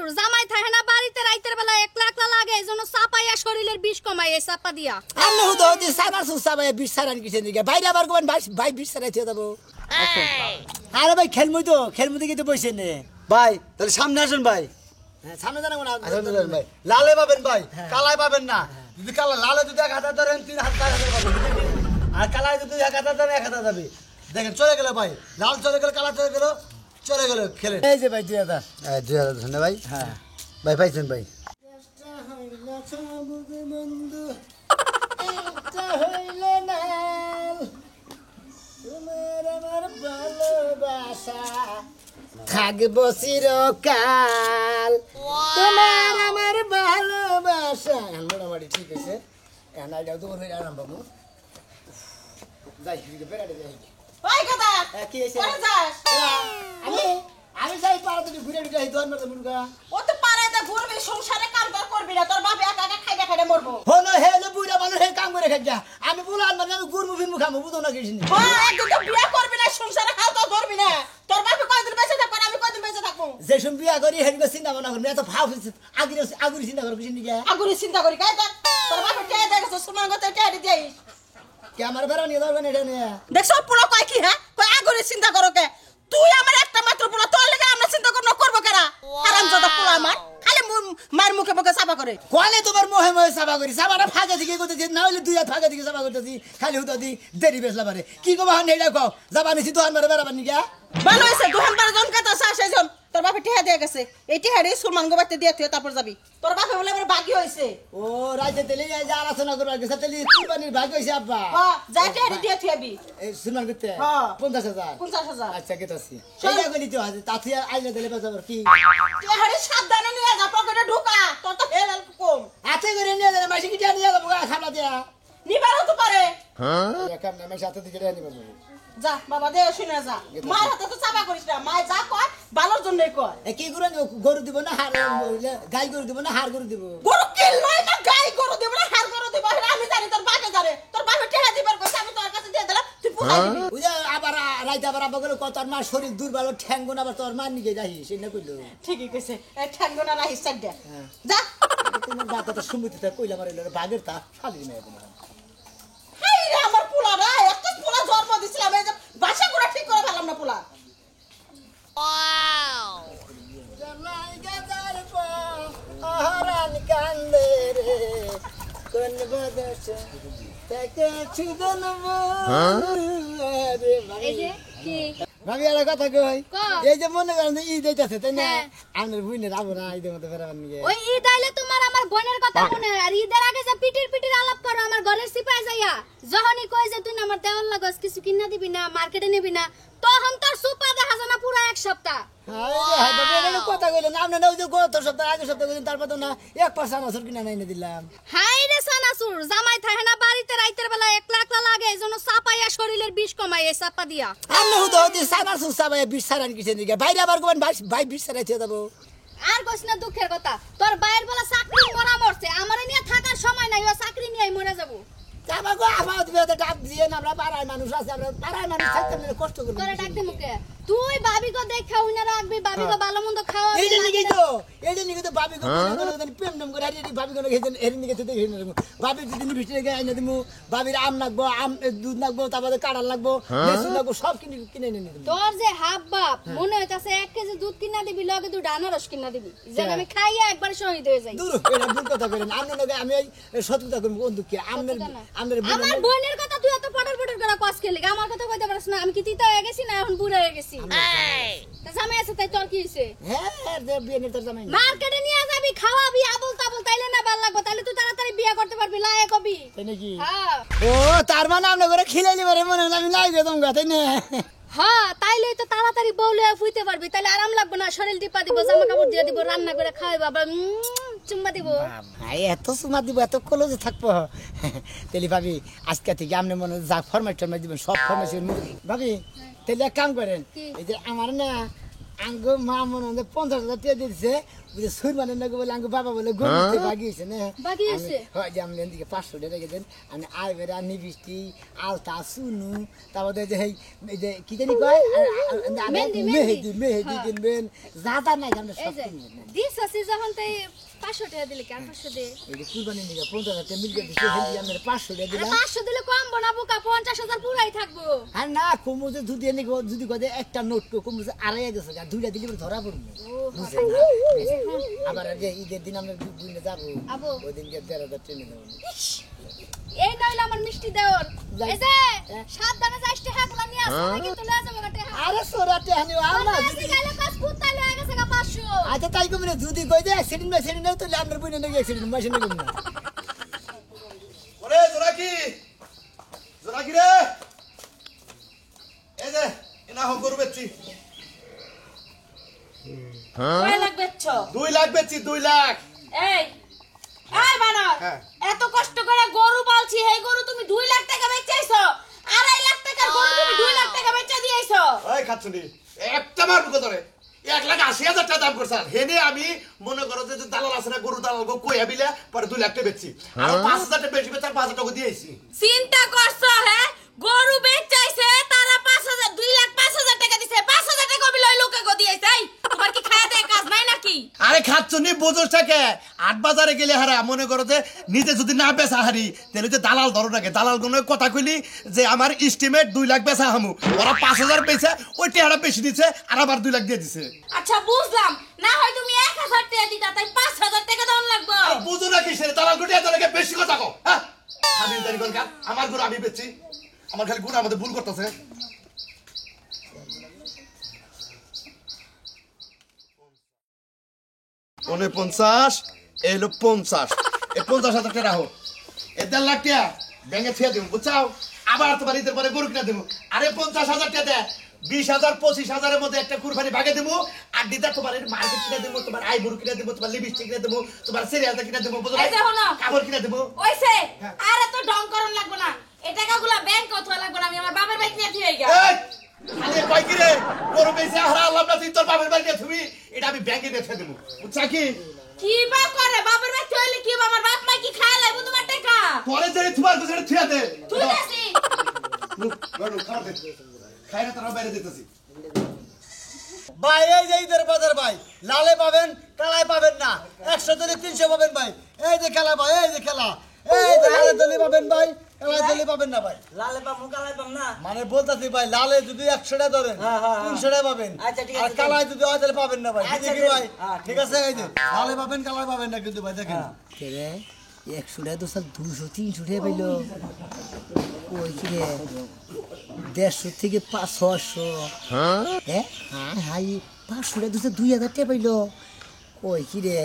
সানাসুর জামাই থাকে না বাড়িতে রাইতের বেলা একলা একলা লাগে এজন্য চাপাইয়া শরীরের বিষ কমায় এই চাপা দিয়া আমি তো যে সানাসুর চাপাই বিষ সারান কিছে দিকে বাইরে আবার কোন ভাই বিষ সারাইতে যাবো আরে ভাই খেলমুদি কিন্তু বসে নে ভাই তাহলে সামনে আসুন ভাই। সামনে জানা না আসুন ভাই, লালে পাবেন ভাই, কালায় পাবেন না। যদি কালা লালে যদি 1000 ধরেন 3000 পাবেন, আর কালায় যদি 1000 ধরেন 1000 যাবে। দেখেন চলে গেল ভাই, লাল চলে গেল, কালা চলে গেল খেলে। এই যে ভাই 2000 2000 ধন্য ভাই। হ্যাঁ ভাই পাইছেন ভাই। থাকবো চিরকাল তোমার আমার ভালোবাসা মোটামুটি ঠিক আছে এনাইটাও তো বলে আরাম বাবু যাই বেড়াতে যাই ওই কথা কি হয়েছে কোন যাস আমি যাই পারা তুমি ঘুরে ঘুরে দোয়ার মতো মুরগা ও তো পারে না ঘুরবি সংসারে কাম করবি না তোর বাপ একা একা খাইতে খাইতে মরবো হলো হেলো বুইরা মানুষ হে কাম করে খাইয়া আমি বলার মানে আমি গুরমু ফিরমু খামু বুঝো না কিছু ও একদিন তো বিয়ে করবি না সংসারে হাল তো ধরবি না তোর বাপ কয়দিন বেঁচে থাকবে আমি কয়দিন বেঁচে থাকবো যে শুন বিয়া করি হেনগো চিন্তা ভাবনা করবি এত ভাব আগুরি চিন্তা করবি কিছু নিয়ে আগুরি চিন্তা করি কাই তোর বাপ টেয়ে দেখছ সুমান গতে টেয়ে দিই কে আমার বেড়া নিয়ে ধরবেন এটা নিয়ে দেখছ পুরো কয় কি হ্যাঁ কয় আগুরি চিন্তা করো কে তুই আমার একটা মাত্র পুরো তোর লাগি আমরা চিন্তা করব কেরা হারামজাদা পুরো আমার খালি মার মুখে মুখে চাপা করে কোয়ালে তোমার মোহে মোহে সাবা করি সাবাটা ফাঁকা দিকে করতেছি না হলে দুই হাত ফাঁকা দিকে সাবা করতেছি খালি হুতো দি দেরি বেসলা পারে কি কবা হান এটা কও যাবা নিছি দোহান মারে বেড়াবার নিকা ভালো হয়েছে দুহান বারো জন কাতা সেজন তোর বাপে টেহা দিয়ে গেছে এই টেহারে সুলমান গোবাতে দিয়ে তুই তারপর যাবি তোর বাপে বলে আমার ভাগ্য হয়েছে ও রাইতে তেলে যাই যা আলোচনা করবার গেছে তেলে কুরবানির ভাগ হইছে আব্বা হ্যাঁ যাই টেহারে দিয়ে তুই আবি এই সুনার করতে হ্যাঁ। 50000 50,000 আচ্ছা কেতাছি সেইটা কই নিতে হয় তাতে আইলে দিলে বাজার কি টেহারে সাবধানে নিয়ে যা পকেটে ঢোকা তোর তো হেল কম হাতে করে নিয়ে যাবে মাসি কি নিয়ে যাবো খানা দিয়া নিবারও তো পারে একাম না মাসি হাতে দিকে নিয়ে যাবো যা বাবা দে শুনে যা মায়ের হাতে তো চাপা করিস না মায় যা কয় ভালোর জন্যই কয় এ কি করে গরু দিব না হার গাই গরু দিব না হার গরু দিব গরু কিল নয় না গাই গরু দেব না হার গরু দেব আমি জানি তোর বাপে জানে তোর বাপে টেহা দিবার কইছে আমি তোর কাছে দিয়ে দিলাম তুই পুরাই দিবি ওই যে আবার রাইতে আবার আবার করে কত মা শরীর দুর্বল ঠ্যাঙ্গন আবার তোর মা নিকে যাই সেটা কইলো ঠিকই কইছে এই ঠ্যাঙ্গনা রাহিস সাইড দে যা তোমার বাতাটা সুমিতিটা কইলা মারিল ভাগের তা খালি মেয়ে হাই রে আমার পোলা রে এত পোলা জন্ম দিছিলাম এই যে বাসা করে ঠিক করে ফেললাম না পোলা জামাই গাজার পা আহারান কান্দে রে কোন বদস তাকে ছুদনব রে এই যে কি ভাবি আর কথা কই ক। এই যে মনে করেন ঈদ হইতাছে তাই না হ্যাঁ। আমাদের বুইনে যাবো না ঈদের মধ্যে বেড়াবার নিয়ে ওই ঈদ আইলে তোমার আমার বোনের কথা মনে হয় আর ঈদের আগে যে পিটির আলাপ করো আমার ঘরের সিপাই যাইয়া যখনই কই যে তুই না আমার দেওয়ার লাগস কিছু কিনা দিবি না মার্কেটে নিবি না তখন তোর সুপা দেখা যায় না পুরো এক সপ্তাহ কথা কইলেন আপনি না ওই যে গত সপ্তাহ আগের সপ্তাহ কইলেন তারপর তো না 1% বছর কিনা নাই দিলাম হাই রে সানাসুর জামাই থাকে না বাড়িতে রাইতের বেলা একলা একলা লাগে এজন্য চাপাইয়া শরীরের বিষ কমায় এই চাপা দিয়া আমি তো ওই সানার সুসা ভাই বিশ সারান কিছে দিকে বাইরে আবার কোন ভাই বিশ সারাইতে যাবো আর কইস না দুঃখের কথা তোর বাইরের বেলা চাকরি মরা মরছে আমারে নিয়ে থাকার সময় নাই ও চাকরি নিয়ে মরে যাবো আমার গো আমার দিবে তো ডাক দিয়ে না আমরা পাড়ায় মানুষ আছে আমরা পাড়ায় মানুষ থাকতে আমরা কষ্ট করব তোরে ডাকতে মুখে তুই ভাবি গো দেখা উইনা রাখবি ভাবি গো ভালো মন্দ খাওয়া এইটা নিকে তো ভাবি গো প্রেম নাম করে হারিয়ে ভাবি গো হেদিন এর নিকে তো দেখে নেব ভাবি যদি ভিতরে গায় না দিমু ভাবির আম লাগবো আম দুধ লাগবো তারপরে কাড়াল লাগবো লেসু লাগবো সব কিনে এনে দিমু তোর যে হাব বাপ মনে হইতাছে 1 কেজি দুধ কিনা দিবি লগে তুই ডানারস কিনা দিবি যেন আমি খাইয়া একবার শহীদ হয়ে যাই দূর এটা ভুল কথা করেন আপনি লগে আমি সত্যতা করব কোন দুঃখে আমনের আমার বোনের কথা তুই এত পটর করে কস খেলি আমার কথা কইতে পারছ না আমি কি তিতা হয়ে গেছি না এখন বুড়া হয়ে গেছি তা জামাই আছে তাই তোর কি হইছে হ্যাঁ দে বিয়ে নিতে জামাই মার্কেটে নিয়ে যাবি খাওয়াবি আবল তাবল তাইলে না ভালো লাগবে তাইলে তুই তাড়াতাড়ি বিয়ে করতে পারবি লায়ে কবি তাই নাকি হ্যাঁ ও তার মানে আপনি করে খিলাইলি পারে মনে হয় আমি লাই দিতাম গা তাই না হ্যাঁ তাইলে তো তাড়াতাড়ি বউলে ফুইতে পারবি তাইলে আরাম লাগবে না শরীর টিপা দিব জামা কাপড় দিয়ে দিব রান্না করে খাওয়াইবা আবার চুম্মা দিব ভাই এত সুমা দিব এত কলেজে থাকবো তেলি ভাবি আজকে থেকে আপনি মনে যা ফরমাইট দিবেন সব ফরমাইশ ভাবি তাহলে এক কাম করেন এই যে আমার না আঙ্গ মা মনে হয় 50,000 টাকা দিয়েছে বুঝে সুর মানে না বলে আঙ্গ বাবা বলে গরুতে বাগিয়েছে না বাগিয়েছে? হয় যে আমি এদিকে 500 টাকা রেখে দেন আমি আইবেরা নিবিষ্টি আলতা সুনু তারপরে যে এই যে কি জানি কয় মেহেদি কিনবেন যাতা নাই আমরা এই সব যে কিনবেন দিস আছে যখন তাই 500 টাকা দিলে কি আর 500 দে এই যে কুরবানি নিয়ে 50,000 টাকা মিল দিছে হেদি আমরা 500 টাকা আরে দিলাম 500 দিলে কম বানাবো কা 50,000 পুরাই থাকবো আর না কুমুজে যদি এনে যদি কদে একটা নোট কো কুমুজে আড়াই গেছে আর দুইটা দিলে ধরা পড়বে বুঝছেন না আবার যে ঈদের দিন আমরা দুইনে যাবো আবো। ওই দিন গিয়ে 13,000 ট্রেনে যাবো এই নইলে আমার মিষ্টি দেওর যাই। এই যে সাবধানে যাইস টাকাগুলো নিয়ে আসো না কিন্তু লয়ে যাবো টাকা আরে সোরাতে হানি আল্লাহ আজকে গাইলে কাজ পুতাই লয়ে গেছে গা 500 আচ্ছা তাই কমে যদি কই দে অ্যাক্সিডেন্ট তো আমরা বইনে নাকি অ্যাক্সিডেন্ট মেশিনে কম না ওরে জোরাকি রে এই যে এনা হোক গরু বেচছি কয় লাখ বেচছ 2 লাখ বেচছি 2 লাখ এই এই বানর হ্যাঁ। এত কষ্ট করে গরু পালছি এই গরু তুমি 2 লাখ টাকা বেচাইছো 2.5 লাখ টাকার গরু তুমি 2 লাখ টাকা বেচা দিয়েছো ওই খাচ্ছুনি একটা মার বুকে ধরে 1,80,000 টাকা দাম করছাল হেনে আমি মনে করো যে দালাল আছে না গরু দালাল গো কইয়া বিলে পরে 2 লাখ টাকা বেচছি আর 5,000 টাকা বেশি বেচার 5,000 টাকা দিয়েছি চিন্তা করছো হ্যাঁ গরু বেচাইছে তারা 5,000 2 লাখ 5,000 টাকা দিছে 5,000 টাকা বিল ওই লোকে গো দিয়েছে এই তোমার কি খায়া দেয় কাজ নাই নাকি আরে খাচ্ছুনি বুঝোস থাকে 8 বাজারে গেলে হারা মনে করো যে নিজে যদি না বেচা হারি তাহলে যে দালাল ধরো নাকি দালাল গুলো কথা কইলি যে আমার এস্টিমেট 2 লাখ বেচা হামু ওরা 5,000 বেচে ওই টাকাটা বেশি দিছে আর আবার 2 লাখ দিয়ে দিছে আচ্ছা বুঝলাম না হয় তুমি 1,000 টাকা দিতা তাই 5,000 টাকা দাম লাগবে বুঝো না কিসের দালাল গুটি এত নাকি বেশি কথা কও হ্যাঁ আমি দাঁড়ি কল কার আমার গরু আমি বেচছি আমার খালি গুড় আমাদের ভুল করতেছে ওনে 50 এলো 50 এ 50,000 টাকা রাখো এ 1.5 লাখ টাকা ব্যাংকে ছেড়ে দেবো বুঝছাও আবার তোমার ঈদের পরে গরু কিনা দেবো আরে 50,000 টাকা দে 20,000 25,000 এর মধ্যে একটা কুরবানি ভাগে দেবো আর দিদা তোমার মার্কেট কিনা দেবো তোমার আই গরু কিনা দেবো তোমার লিপস্টিক কিনা দেবো তোমার সিরিয়ালটা কিনা দেবো বুঝো এই দেখো না। কাপড় কিনা দেবো ওইছে আরে তো ঢং করন লাগবে না এই টাকাগুলো ব্যাংক অথবা লাগবে না আমি আমার বাবার বাইক নিয়ে দিয়ে গেলাম এই খালি কয় কি রে গরু বেচে হারা আল্লাহ না তুই তোর বাবার বাড়ি দিয়ে তুমি এটা আমি ব্যাংকে বেচে দেবো বুঝছা কি কি বা করে বাবার বাইক হইলে কি বা আমার বাপ মা কি খায় লাগবে তোমার টাকা পরে যে তোমার কাছে থিয়া দে তুই আসি গরু খাওয়া দে খাই না তারা বাইরে দিতেছি ভাই এই যে ঈদের বাজার ভাই লালে পাবেন কালায় পাবেন না 100 দলে 300 পাবেন ভাই এই যে খেলা ভাই এই যে খেলা এই যে লালে দলে পাবেন ভাই কালায় দলে পাবেন না ভাই লালে পাবো কালাই পাম না মানে বলতাছি ভাই লালে যদি 100 টাকা ধরেন হ্যাঁ, হ্যাঁ, 300 টাকা পাবেন আচ্ছা, ঠিক আছে, আর কালায় যদি হয় তাহলে পাবেন না ভাই আচ্ছা, ঠিক ঠিক ভাই আছে, হ্যাঁ, ঠিক আছে এই যে লালে পাবেন কালায় পাবেন না কিন্তু ভাই দেখেন কে রে 100 টাকা তো স্যার 200 300 টাকা পাইলো ওই কি রে 150 থেকে 500 হ্যাঁ হ্যাঁ হাই 500 টাকা তো 2,000 টাকা পাইলো ওই কি রে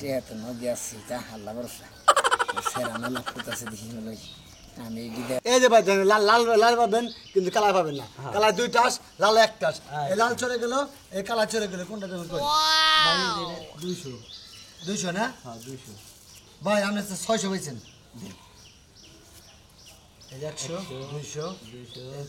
টাকা তো নদী আসছে যা হাল্লা ভরসা স্যার আমার লাভ করতেছে দেখি লই আমি এই যে ভাই লাল লাল লাল পাবেন কিন্তু কালা পাবেন না কালা 2 টাস লাল 1 টাস এই লাল চলে গেল এই কালা চলে গেল কোনটা দেবেন কই 200 না হ্যাঁ 200 ভাই আপনি 600 পাইছেন এই 100 200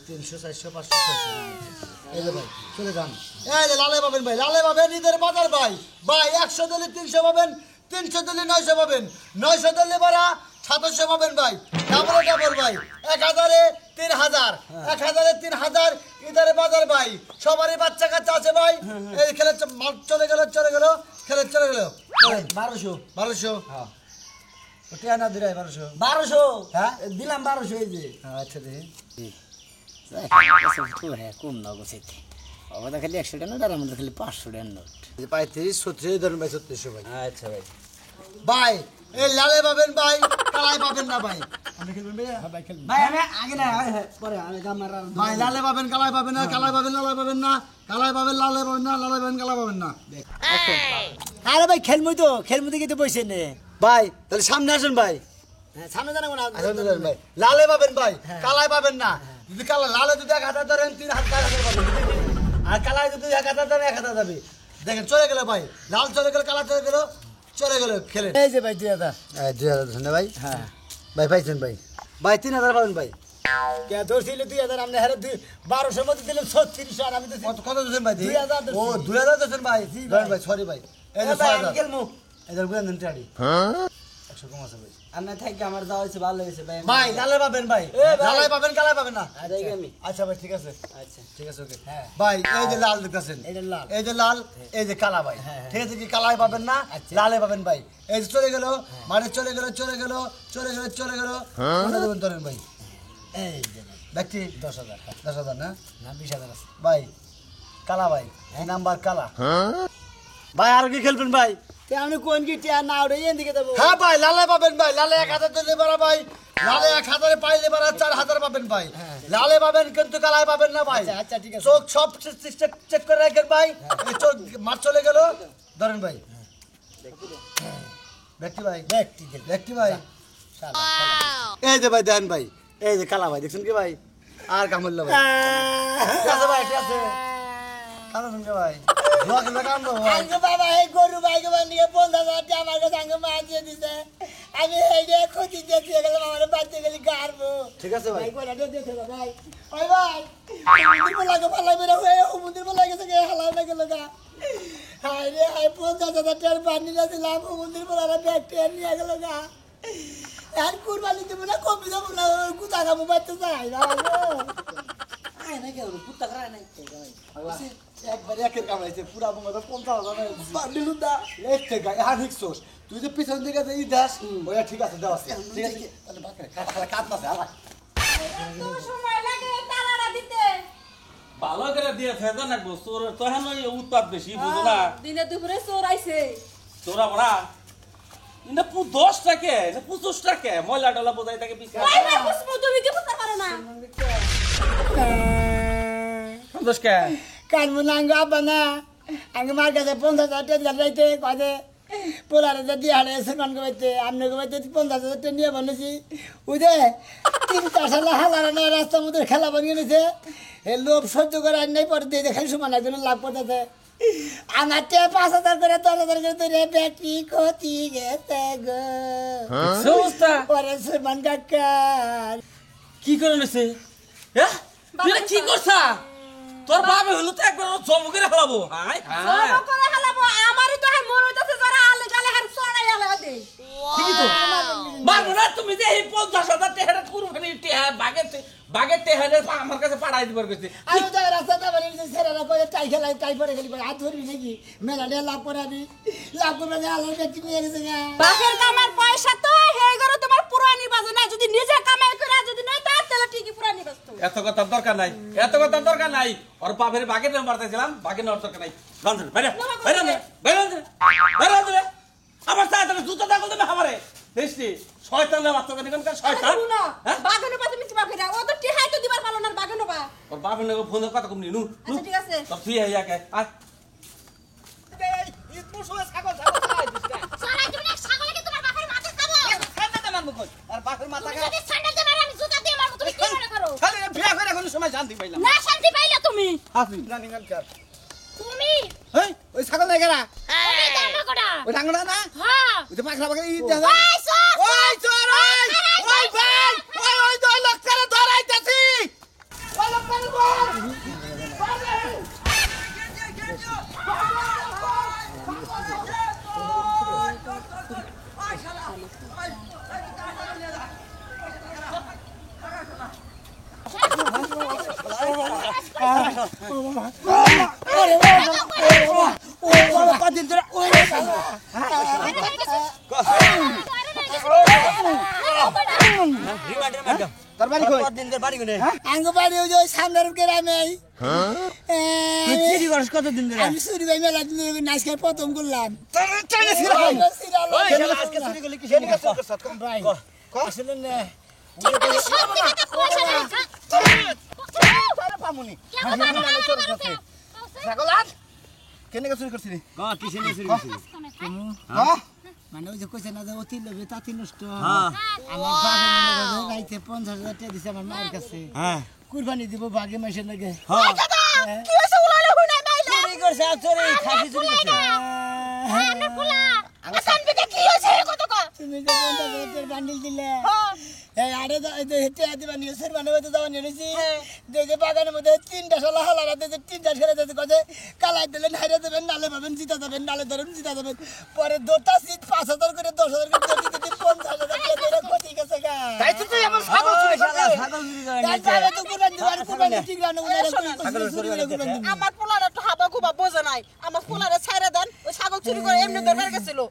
300 400 500 600 এই যে ভাই চলে যান এই যে লালে পাবেন ভাই লালে পাবেন ঈদের বাজার ভাই ভাই 100 দলে 300 পাবেন 300 দলে 900 পাবেন 900 দলে বারা 700 পাবেন ভাই ডাবল ডাবল ভাই 1000 এ 3000 1000 এ 3000 ঈদের বাজার ভাই সবারই বাচ্চা কাচ্চা আছে ভাই এই খেলে চলে গেল খেলে চলে গেল 1200 হ্যাঁ ওটা না দিরাই 1200 1200 হ্যাঁ দিলাম 1200 এই যে আচ্ছা দে কম না গোছাইতে ওটা খালি 100 টাকা নোট আর আমাদের খালি 500 টাকার নোট 35 36 ধরুন ভাই 3600 ভাই আচ্ছা ভাই ভাই এই লালে পাবেন ভাই কালাই পাবেন না ভাই আপনি খেলবেন ভাই হ্যাঁ ভাই খেলবেন ভাই আমি আগে না পরে আমি গামার ভাই লালে পাবেন কালাই পাবেন না কালাই পাবেন লালে পাবেন না কালাই পাবেন লালে পাবেন না লালে পাবেন কালাই পাবেন না আরে ভাই খেলমুই দিকে তো বসে নে ভাই তাহলে সামনে আসুন ভাই হ্যাঁ সামনে জানা না আসুন ভাই লালে পাবেন ভাই কালাই পাবেন না যদি কালা লালে যদি 1000 ধরেন 3000 পাবেন আর কালাই যদি 1000 ধরেন 1000 যাবে দেখেন চলে গেল ভাই লাল চলে গেল কালা চলে গেল খেলেন এই যে ভাই 2000 2000 ধন্যবাদ ভাই হ্যাঁ ভাই পাইছেন ভাই 3000 পাবেন ভাই কে ধরছিল 2000 আপনি হারে 1200 মধ্যে দিলেন 36 আর আমি তো কত দিচ্ছেন ভাই 2000 ও 2000 দিচ্ছেন ভাই ধরেন ভাই সরি ভাই এই যে 6000 গেলমু এদের বুঝেন দেন টাড়ি 100 কম আছে ভাই আমরা থাকি আমার যাওয়া হয়েছে ভালো হয়েছে ভাই ভাই লালে পাবেন ভাই লালে পাবেন কালাই পাবেন না যাই আমি আচ্ছা ভাই ঠিক আছে আচ্ছা ঠিক আছে ওকে হ্যাঁ। ভাই এই যে লাল দেখতেছেন এটা লাল। এই যে লাল এই যে কালা ভাই ঠিক আছে কি কালাই পাবেন না লালে পাবেন ভাই এই যে চলে গেল মানে চলে গেল কোনটা দেবেন ধরেন ভাই এই যে ব্যক্তি 10000 10,000 না না 20000 আছে ভাই কালা ভাই এই নাম্বার কালা ভাই আর কি খেলবেন ভাই তে আপনি কোন কি টিয়া না ওরে এদিকে দেবো হ্যাঁ ভাই লালে পাবেন ভাই লালে 1000 দিলে পারা ভাই লালে 1000 পাইলে পারা 4000 পাবেন ভাই লালে পাবেন কিন্তু কালাই পাবেন না ভাই আচ্ছা, আচ্ছা, ঠিক আছে। চোখ সব চেক করে রাখেন ভাই এই চোখ মার চলে গেল ধরেন ভাই ব্যক্তি ভাই ব্যক্তি ভাই এই যে ভাই দেন ভাই এই যে কালা ভাই দেখছেন কি ভাই আর কামড়লো ভাই ঠিক আছে ভাই ঠিক আছে কালো সঙ্গে ভাই জোয়া খেলবে কামড়ো ভাই আঙ্গ বাবা এই গরু বাইকে বানিয়ে 50000 টাকা আমার কাছে আঙ্গ মা দিয়ে দিছে আমি এই যে ক্ষতি দিয়ে গেলাম আমার বাচ্চা গেলি গারবো ঠিক আছে ভাই ভাই কোলা দিয়ে দে ভাই ওই ভাই মন্দির লাগে ভালো বেরা হয়ে ও মন্দির লাগে গেছে হালাই লাগে লাগা হাই রে হাই 50000 টাকা পানি না দিলাম ও মন্দির বলারা ব্যাগ টেন নিয়ে গেল গা আর কুরবানি দেব না কপি দেব না কুতা কামু বাইতে যাই না আয় না কেউ পুত্তা করায় নাই একবার একের কামাইছে পুরা বঙ্গতে 50,000 পান্ডিলু দা এই থেকে আর হিকছস তুই যে পিছন দিকে যে দাস ওয়া ঠিক আছে দাও আছে ঠিক আছে তাহলে বাকরে কাটনাছে আলা সময় লাগে তালারা দিতে ভালো করে দিয়ে ফেজা নাকবো তোর তখন ওই উৎপাদ বেশি বুঝো না দিনে দুপুরে চোর আইছে তোরা বড়া না 10 টাকা না 25 টাকা ময়লা ডলা বোঝাই থাকে বিকা ভাই ভাই কুসমু তুমি কি বুঝতে পারো না সন্তোষ কে কান মুনাঙ্গ আবানা আঙ্গ মার কাছে 50000 টাকা গাইতে কদে পোলারে যদি হাড়ে সমান গবাইতে আমনে গবাইতে 50000 টাকা নিয়ে বলেছি উদে 3-4 সাল হালারে না রাস্তা মধ্যে খেলা বানিয়ে নিছে এ লোভ সহ্য করে আর নাই পরে দিয়ে দেখেন সমান একজন লাভ করতেছে আমার তে 5000 করে 10,000 করে তোরে ব্যক্তি ক্ষতি গেছে গো সমস্যা পরে সমান কাকা কি করে নেছে হ্যাঁ তুই এটা কি করছা তোর বাবা হলো তো একবার জম করে ফেলাবো হাই হাই জমা করে হালাবো আমারই তো মন হইতাছে যারা আলে গালে হার চড়াই আলে দে ঠিকই তো মারবো না তুমি যে এই 50,000 টাকা কুরবানি বাগের টেহারে আমার কাছে পাঠাই দিবার কইছে আমি তো রাস্তাটা বানিয়ে দিয়েছি সেরা করে টাই খেলা টাই পরে গেলি হাত ধরবি নাকি মেলা দিয়ে লাভ করাবি লাভ করবে না আলোর ব্যক্তি নিয়ে গেছে গা বাপের কামার পয়সা তো হেই গরো তোমার পুরানি বাজে না যদি নিজে কামাই করে যদি নাই তাহলে ঠিকই পুরানি বাজতো এত কথার দরকার নাই ওর বাপের বাগের মারতেছিলাম বাগের নেওয়ার দরকার নাই রঞ্জন বাইরে আমার সাথে জুতো দাগল দেবে আমারে দেখছি শয়তানের বাচ্চা কেন শয়তান শুনো বাগানো পাতে মিছি বাপেরা ও তো টিহাই তো দিবার ভালো না বাগানো বা ওর বাপের নাকি ফোনে কথা কম নিনু আচ্ছা ঠিক আছে সব তুই আইয়াকে আয় সরাই তুমি না ছাগলকে তোমার বাপের মাথা খাবো সান্ডাতে মারবো কই আর বাপের মাথা তুমি যদি স্যান্ডেল দেবে আমি জুতা দিয়ে মারবো তুমি কি মনে করো খালি বিয়া করে কোনো সময় শান্তি পাইলাম না শান্তি পাইলা তুমি হাফি জানি গান কার তুমি হেই ওই ছাগল নাই গেরা তুমি জানো কোডা ওই ডাঙ্গনা না হ্যাঁ ওই তো পাখরা পাখরা ই দেখা ওই সব ওই চোর ওই ভাই ওই দুই লোক করে ধরাইতাছি ওই লোক করে ধর কদিন ধরে ওই তোর বাড়ি কই কদিন ধরে বাড়ি কোনে আঙ্গ বাড়ি ওই যে সামনের গ্রামে তুই চুরি করছ কতদিন ধরে আমি চুরি ভাই মেলা দিন নাচ খেয়ে প্রথম করলাম চাইনা ছিড়া ওই আজকে চুরি করলি কি সেটা করছ ভাই আসলে না তুমি সব দিকে পয়সা নাই তারা পামুনি ছাগল ছাগল আর কেনে চুরি করছিলি কিসে নিয়ে শুরু করছিস মানে ওই যে কইছে না যে অতি লোভে তাতি নষ্ট আমার বাবা রাইতে 50,000 টাকা দিছে আমার মায়ের কাছে হ্যাঁ কুরবানি দিব বাগে মাসে লাগে কি হইছে উলালে হই নাই মাইলা চুরি করছে আর চুরি খাসি চুরি করছে আমার পোলা আমার সানবিকে কি হইছে কত কত তুমি যে 50,000 বান্ডিল দিলে হ্যাঁ। এই আরে হেঁটে দিবা নিউজের মানে হয়তো যাওয়া নিয়েছি হ্যাঁ। দেখে বাগানের মধ্যে 3টা শালা হালারা দিয়েছে 3টা ছেড়ে দিয়েছে কথা কালাই দিলেন হাইরে দেবেন নালে পাবেন জিতা যাবেন নালে ধরেন জিতা যাবেন পরে দুটা সিট 5,000 করে 10,000 করে দিতে 50,000 টাকা ক্ষতি গেছে গা তাই তো তুই আমার ছাগল চুরি করলি। ছাগল চুরি করে তার নিয়েছে। যাবে তো কুরবানি দিবার কুরবানি ঠিক রানো আমার পোলার একটু হাবা গুবা বোঝে নাই আমার পোলারে ছাইরা দেন ওই ছাগল চুরি করে এমনি ধরে গেছিল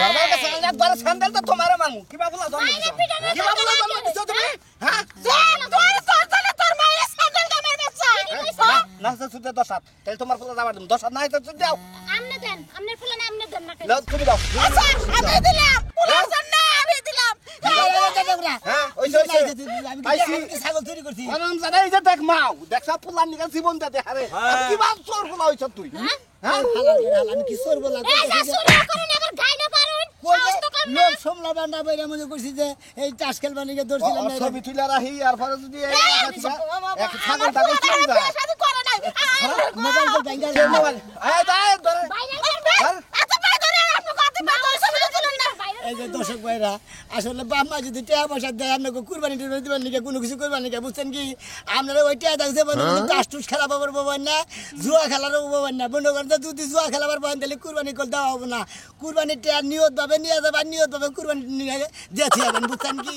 বাবার কাছে একবার স্যান্ডেল তো তোমারে মামু কিবা বলা জন্ম দিছো কিবা বলা জন্ম দিছো তুমি হ্যাঁ তোর মায়ের ছাগলটা আমার বাচ্চা না না সুদে 10 হাত তাহলে তোমার ফুলা যাবার দিম 10 হাত নাই তো সুদ দাও আমনে দেন আমনের ফুলা না আমনে দেন না কেন? নাও তুমি দাও আচ্ছা আমি দিলাম পোলার জন্য আমি দিলাম হ্যাঁ ওই যে পাইছি ছাগল চুরি করছি আরাম জানা এই যে দেখ মাও দেখছা ফুলা নিকা জীবন দে হারে কিবা চোর ফুলা হইছ তুই হ্যাঁ আমি কি সর বলা এই যা শুরু করেন আবার গাইনা পারুন সাহস তো কম না। লোক সমলা বান্ডা বাইরে মনে করছি যে এই চাষ খেলবা নিকে দর্শিলাম না ছবি তুইলা রাহি আর পরে যদি এক ছাগল টাগল চুরি যায় শাদি করে নাই মোবাইল তো ব্যাংকার সে মোবাইল আয় দাই ধরে বাইরে করবেন আচ্ছা ভাই ধরে আপনি কত পাগল ছবি তুলেন না এই যে দর্শক ভাইরা আসলে বাম্মা যদি টাকা পয়সা দেয় আপনাকে কুরবানি টুরবানি দিবেন নাকি কোনো কিছু করবেন নাকি বুঝছেন কি আপনারা ওই টাকা দেখছে বন্ধু টাস টুস খেলা পাবার পাবেন না জুয়া খেলারও পাবেন না বন্ধু করতে যদি জুয়া খেলাবার পাবেন তাহলে কুরবানি করে দেওয়া হবে না কুরবানির টাকা নিয়ত ভাবে নিয়ে যাবেন নিয়ত ভাবে কুরবানি নিয়ে যেতে যাবেন বুঝছেন কি